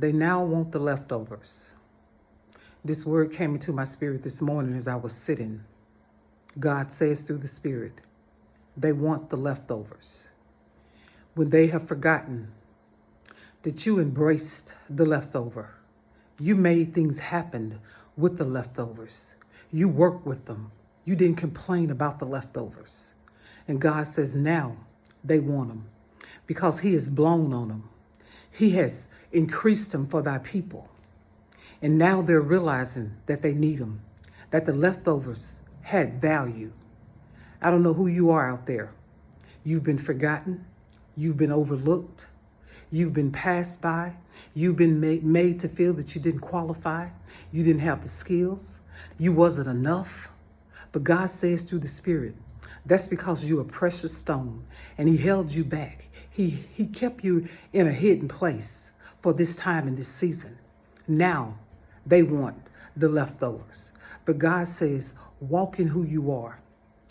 They now want the leftovers. This word came into my spirit this morning as I was sitting. God says through the Spirit, they want the leftovers. When they have forgotten that you embraced the leftover, you made things happen with the leftovers. You worked with them. You didn't complain about the leftovers. And God says now they want them because He has blown on them. He has increased them for thy people. And now they're realizing that they need them, that the leftovers had value. I don't know who you are out there. You've been forgotten. You've been overlooked. You've been passed by. You've been made to feel that you didn't qualify. You didn't have the skills. You wasn't enough. But God says through the Spirit, that's because you're a precious stone and He held you back. He kept you in a hidden place for this time and this season. Now they want the leftovers. But God says, walk in who you are,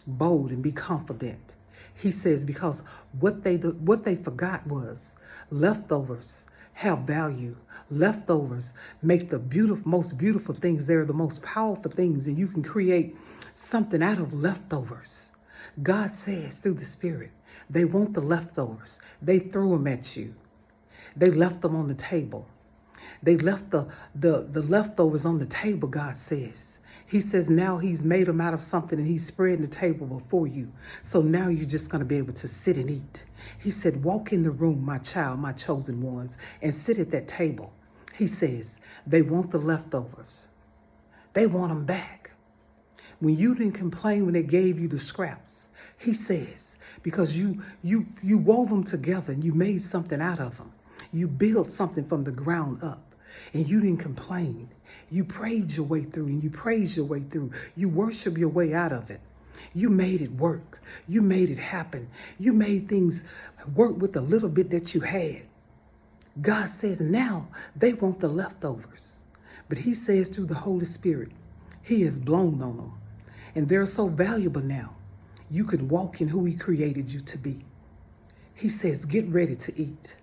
bold and be confident. He says, because what they forgot was leftovers have value. Leftovers make the most beautiful things. They're the most powerful things, and you can create something out of leftovers. God says through the Spirit, they want the leftovers. They threw them at you. They left them on the table. They left the leftovers on the table, God says. He says now He's made them out of something and He's spreading the table before you. So now you're just going to be able to sit and eat. He said, walk in the room, my child, my chosen ones, and sit at that table. He says, they want the leftovers. They want them back. When you didn't complain when they gave you the scraps, He says, because you wove them together and you made something out of them. You built something from the ground up. And you didn't complain. You prayed your way through and you praised your way through. You worship your way out of it. You made it work. You made it happen. You made things work with the little bit that you had. God says now they want the leftovers. But He says through the Holy Spirit, He has blown on them. And they're so valuable now. You can walk in who He created you to be. He says, get ready to eat.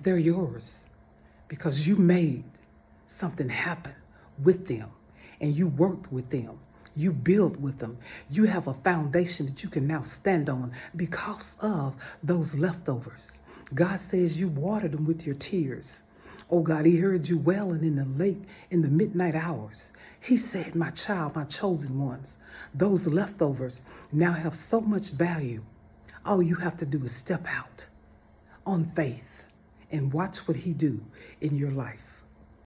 They're yours. Because you made something happen with them and you worked with them. You built with them. You have a foundation that you can now stand on because of those leftovers. God says you watered them with your tears. Oh God, He heard you well and in the midnight hours. He said, my child, my chosen ones, those leftovers now have so much value. All you have to do is step out on faith and watch what He do in your life.